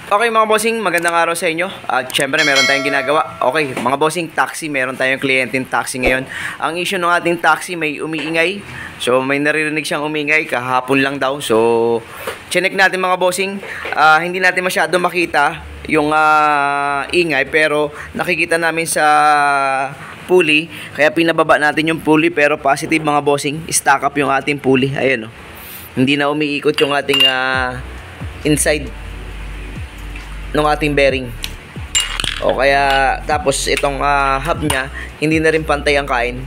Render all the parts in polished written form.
Okay mga bossing, magandang araw sa inyo. At syempre meron tayong ginagawa. Okay, mga bossing, taxi, meron tayong kliyenteng taxi ngayon. Ang issue ng ating taxi, may umiingay. So may naririnig siyang umingay, kahapon lang daw. So chinek natin mga bossing. Hindi natin masyado makita yung ingay, pero nakikita namin sa pulley. Kaya pinababa natin yung pulley, pero positive mga bossing. Stack up yung ating pulley. Ayan o. Hindi na umiikot yung ating inside ng ating bearing. O kaya tapos itong hub niya hindi na rin pantay ang kain.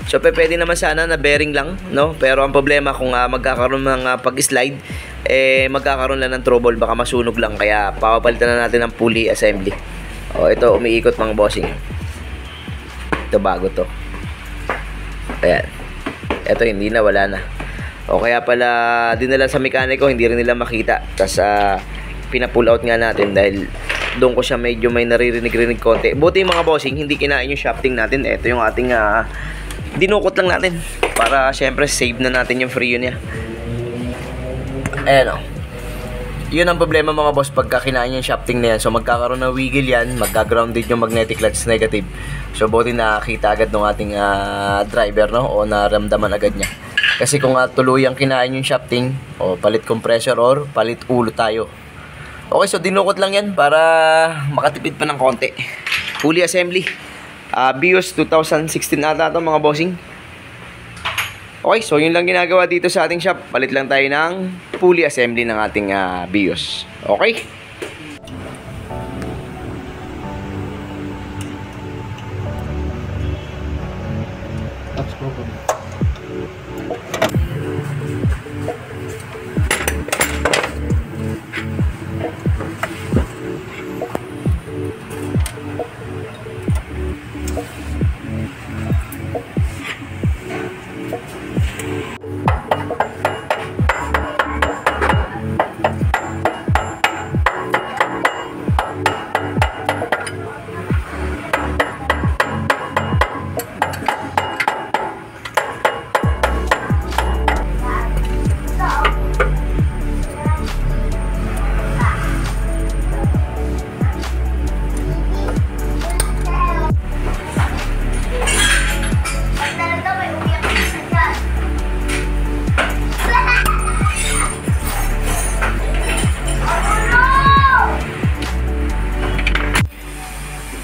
So pwede naman sana na bearing lang, no? Pero ang problema kung magkakaroon ng pag-slide, magkakaroon lang ng trouble, baka masunog lang, kaya papapalitan na natin ng pulley assembly. O ito umiikot mga bossing. Ito bago to. Ayan. Ito hindi na, wala na. O kaya pala dinala sa mekaniko, hindi rin nila makita. Tapos pina-pull out nga natin dahil doon ko siya medyo may naririnig-rinig konti. Buti mga bossing, hindi kinain yung shafting natin. Ito yung ating dinukot lang natin para syempre save na natin yung freo niya. Ayan o. Yun ang problema mga boss pagka kinain yung shafting na yan. So magkakaroon ng wiggle yan, magka-grounded yung magnetic clutch negative. So buti nakakita agad ng ating driver, no? O naramdaman agad niya. Kasi kung tuluyang kinain yung shafting, o palit compressor or palit ulo tayo. Okay, so dinukot lang yan para makatipid pa ng konti. Pulley assembly. BIOS 2016 ata ito mga bossing. Okay, so yun lang ginagawa dito sa ating shop. Palit lang tayo ng pulley assembly ng ating BIOS. Okay?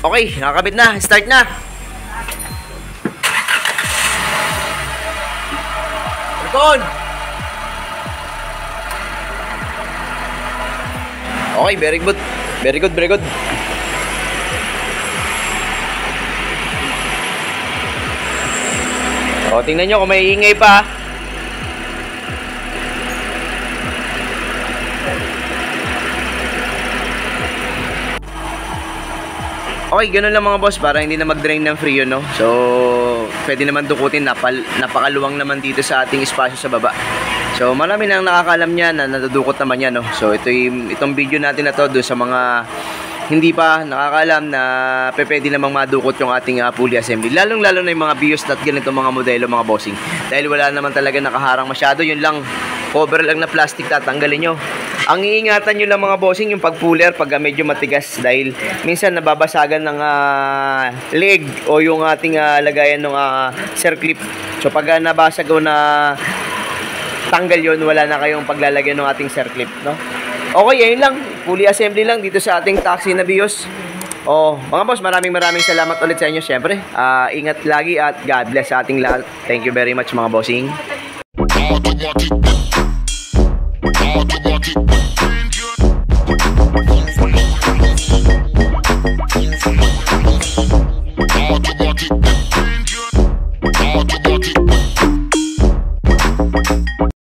Okay, nakakabit na. Start na. Record. Okay, very good. Very good, very good. O, tingnan nyo kung may ingay pa. Okay, ganun lang mga boss para hindi na mag-drain ng freo, no? So, pwede naman dukutin, napakaluwang naman dito sa ating espasyo sa baba. So, marami nang nakakalam niya na nadudukot naman yan, no? So, itong video natin na to doon sa mga hindi pa nakakalam na pwede namang madukot yung ating pulley assembly. Lalong-lalo na yung mga BIOS at ganito mga modelo mga bossing. Dahil wala naman talaga nakaharang masyado, yun lang, cover lang na plastic tatanggalin nyo. Ang iingatan nyo lang mga bossing yung pag-puller pag medyo matigas, dahil minsan nababasagan ng leg o yung ating lagayan ng circlip. So pag nabasag o na tanggal yun, wala na kayong paglalagyan ng ating circlip, no? Okay, ayun lang. Pulley assembly lang dito sa ating taxi na BIOS. Mga boss, maraming salamat ulit sa inyo. Siyempre, ingat lagi at God bless sa ating lahat. Thank you very much mga bossing. All